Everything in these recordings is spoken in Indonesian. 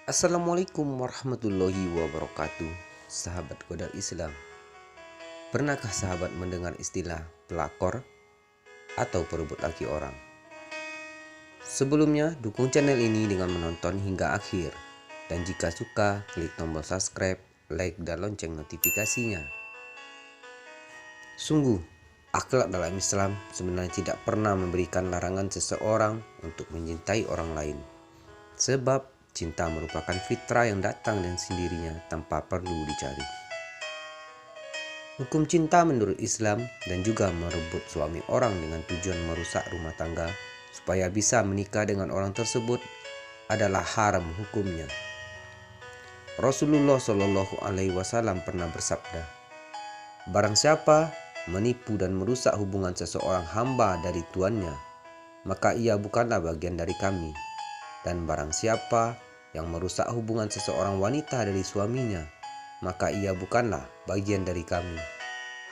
Assalamualaikum warahmatullahi wabarakatuh. Sahabat Kodar Islam, pernahkah sahabat mendengar istilah pelakor atau perebut laki orang? Sebelumnya, dukung channel ini dengan menonton hingga akhir. Dan jika suka, klik tombol subscribe, like, dan lonceng notifikasinya. Sungguh, akhlak dalam Islam sebenarnya tidak pernah memberikan larangan seseorang untuk mencintai orang lain. Sebab cinta merupakan fitrah yang datang dengan sendirinya tanpa perlu dicari. Hukum cinta menurut Islam dan juga merebut suami orang dengan tujuan merusak rumah tangga supaya bisa menikah dengan orang tersebut adalah haram hukumnya. Rasulullah Shallallahu Alaihi Wasallam pernah bersabda, "Barang siapa menipu dan merusak hubungan seseorang hamba dari tuannya, maka ia bukanlah bagian dari kami. Dan barang siapa yang merusak hubungan seseorang wanita dari suaminya, maka ia bukanlah bagian dari kami."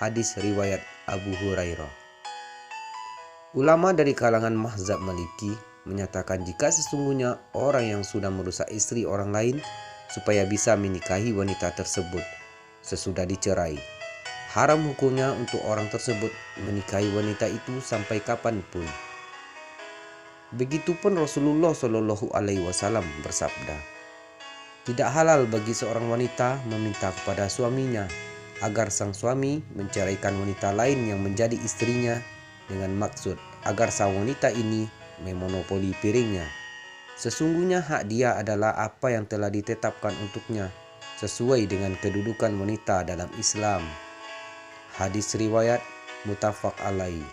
Hadis riwayat Abu Hurairah. Ulama dari kalangan mazhab Maliki menyatakan jika sesungguhnya orang yang sudah merusak istri orang lain supaya bisa menikahi wanita tersebut sesudah dicerai, haram hukumnya untuk orang tersebut menikahi wanita itu sampai kapanpun. Begitupun Rasulullah Shallallahu Alaihi Wasallam bersabda, "Tidak halal bagi seorang wanita meminta kepada suaminya agar sang suami menceraikan wanita lain yang menjadi istrinya dengan maksud agar sang wanita ini memonopoli piringnya. Sesungguhnya hak dia adalah apa yang telah ditetapkan untuknya sesuai dengan kedudukan wanita dalam Islam." Hadis riwayat muttafaq alaih.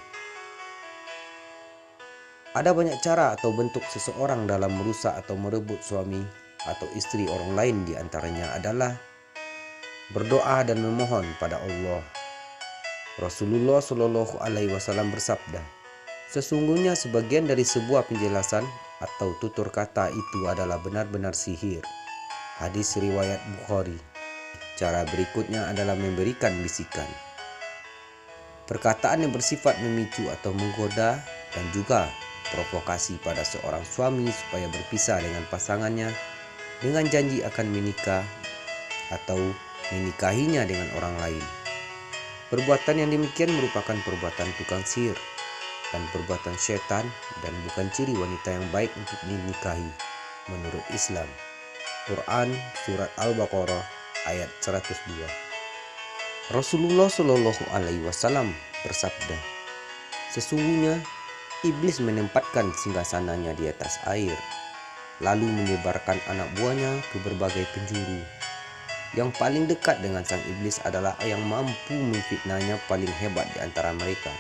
Ada banyak cara atau bentuk seseorang dalam merusak atau merebut suami atau istri orang lain, di antaranya adalah berdoa dan memohon pada Allah. Rasulullah Shallallahu Alaihi Wasallam bersabda, "Sesungguhnya sebagian dari sebuah penjelasan atau tutur kata itu adalah benar-benar sihir." Hadis riwayat Bukhari. Cara berikutnya adalah memberikan bisikan. Perkataan yang bersifat memicu atau menggoda dan juga provokasi pada seorang suami supaya berpisah dengan pasangannya dengan janji akan menikah atau menikahinya dengan orang lain. Perbuatan yang demikian merupakan perbuatan tukang sihir dan perbuatan setan dan bukan ciri wanita yang baik untuk dinikahi menurut Islam. Quran Surat Al-Baqarah ayat 102. Rasulullah Shallallahu Alaihi Wasallam bersabda, "Sesungguhnya iblis menempatkan singgasananya di atas air, lalu menyebarkan anak buahnya ke berbagai penjuru. Yang paling dekat dengan sang iblis adalah yang mampu memfitnahnya paling hebat di antara mereka.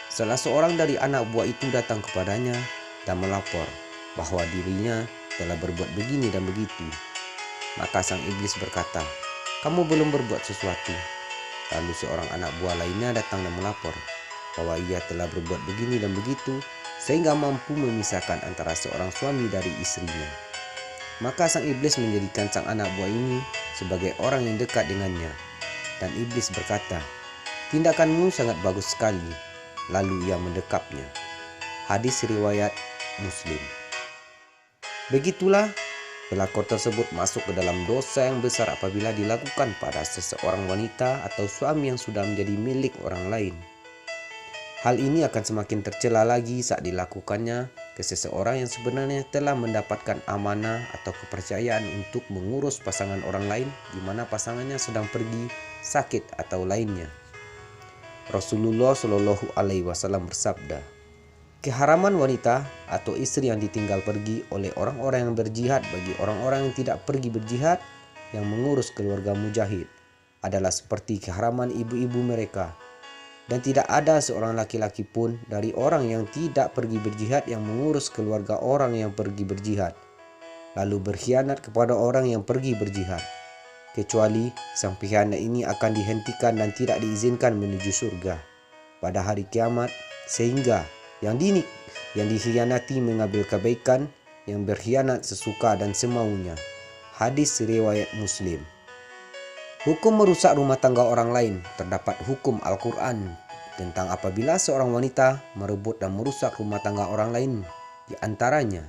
Salah seorang dari anak buah itu datang kepadanya dan melapor bahwa dirinya telah berbuat begini dan begitu. Maka sang iblis berkata, 'Kamu belum berbuat sesuatu.' Lalu seorang anak buah lainnya datang dan melapor bahwa ia telah berbuat begini dan begitu sehingga mampu memisahkan antara seorang suami dari istrinya. Maka sang iblis menjadikan sang anak buah ini sebagai orang yang dekat dengannya. Dan iblis berkata, 'Tindakanmu sangat bagus sekali.' Lalu ia mendekapnya." Hadis riwayat Muslim. Begitulah pelakor tersebut masuk ke dalam dosa yang besar apabila dilakukan pada seseorang wanita atau suami yang sudah menjadi milik orang lain. Hal ini akan semakin tercela lagi saat dilakukannya ke seseorang yang sebenarnya telah mendapatkan amanah atau kepercayaan untuk mengurus pasangan orang lain di mana pasangannya sedang pergi, sakit atau lainnya. Rasulullah Shallallahu Alaihi Wasallam bersabda, "Keharaman wanita atau istri yang ditinggal pergi oleh orang-orang yang berjihad bagi orang-orang yang tidak pergi berjihad yang mengurus keluarga mujahid adalah seperti keharaman ibu-ibu mereka. Dan tidak ada seorang laki-laki pun dari orang yang tidak pergi berjihad yang mengurus keluarga orang yang pergi berjihad, lalu berkhianat kepada orang yang pergi berjihad, kecuali sang pengkhianat ini akan dihentikan dan tidak diizinkan menuju surga pada hari kiamat, sehingga yang dikhianati mengambil kebaikan, yang berkhianat sesuka dan semaunya." Hadis riwayat Muslim. Hukum merusak rumah tangga orang lain. Terdapat hukum Al-Quran tentang apabila seorang wanita merebut dan merusak rumah tangga orang lain. Di antaranya,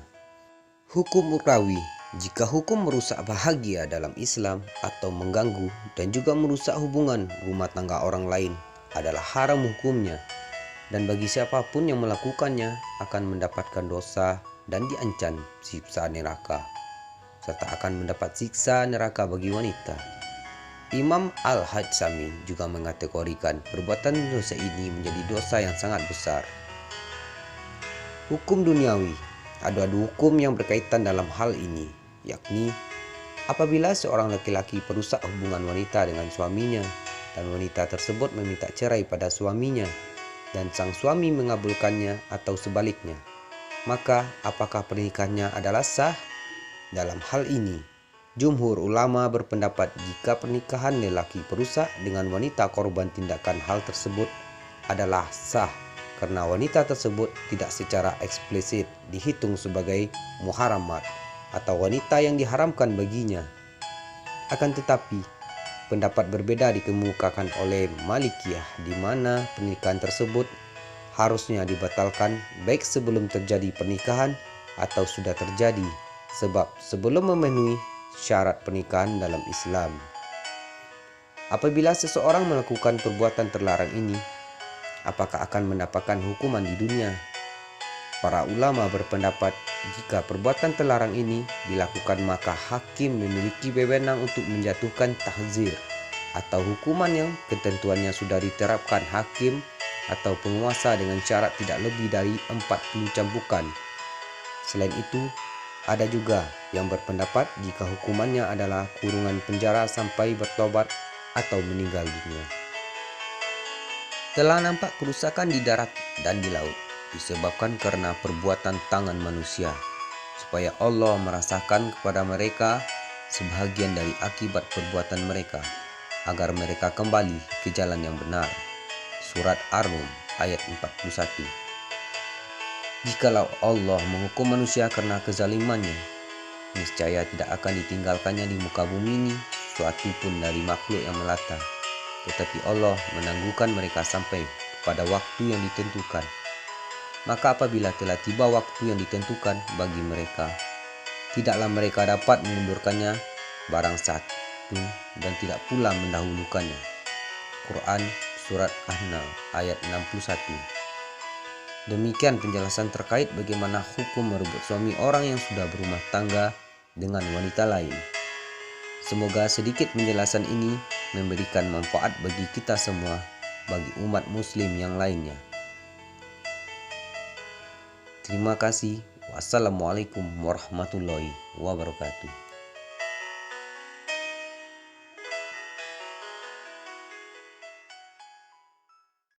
hukum ukhrawi Jika hukum merusak bahagia dalam Islam atau mengganggu dan juga merusak hubungan rumah tangga orang lain adalah haram hukumnya, dan bagi siapapun yang melakukannya akan mendapatkan dosa dan diancam siksa neraka, serta akan mendapat siksa neraka bagi wanita. Imam Al-Haythami juga mengategorikan perbuatan dosa ini menjadi dosa yang sangat besar. Hukum duniawi. Ada hukum yang berkaitan dalam hal ini, yakni apabila seorang laki-laki merusak hubungan wanita dengan suaminya dan wanita tersebut meminta cerai pada suaminya dan sang suami mengabulkannya atau sebaliknya, maka apakah pernikahannya adalah sah? Dalam hal ini, jumhur ulama berpendapat jika pernikahan lelaki perusak dengan wanita korban tindakan hal tersebut adalah sah, karena wanita tersebut tidak secara eksplisit dihitung sebagai muharamat atau wanita yang diharamkan baginya. Akan tetapi, pendapat berbeda dikemukakan oleh Malikiyah, di mana pernikahan tersebut harusnya dibatalkan baik sebelum terjadi pernikahan atau sudah terjadi, sebab sebelum memenuhi syarat pernikahan dalam Islam. Apabila seseorang melakukan perbuatan terlarang ini, apakah akan mendapatkan hukuman di dunia? Para ulama berpendapat jika perbuatan terlarang ini dilakukan, maka hakim memiliki wewenang untuk menjatuhkan tahzir atau hukuman yang ketentuannya sudah diterapkan hakim atau penguasa dengan syarat tidak lebih dari 40 cambukan. Selain itu, ada juga yang berpendapat jika hukumannya adalah kurungan penjara sampai bertobat atau meninggal dunia. Telah nampak kerusakan di darat dan di laut disebabkan karena perbuatan tangan manusia, supaya Allah merasakan kepada mereka sebahagian dari akibat perbuatan mereka, agar mereka kembali ke jalan yang benar. Surat Ar-Rum ayat 41. Jikalau Allah menghukum manusia karena kezalimannya, niscaya tidak akan ditinggalkannya di muka bumi ini suatu pun dari makhluk yang melata. Tetapi Allah menangguhkan mereka sampai pada waktu yang ditentukan. Maka apabila telah tiba waktu yang ditentukan bagi mereka, tidaklah mereka dapat mengundurkannya barang satu dan tidak pula mendahulukannya. Quran Surat An-Nahl ayat 61. Demikian penjelasan terkait bagaimana hukum merebut suami orang yang sudah berumah tangga dengan wanita lain. Semoga sedikit penjelasan ini memberikan manfaat bagi kita semua, bagi umat muslim yang lainnya. Terima kasih. Wassalamualaikum warahmatullahi wabarakatuh.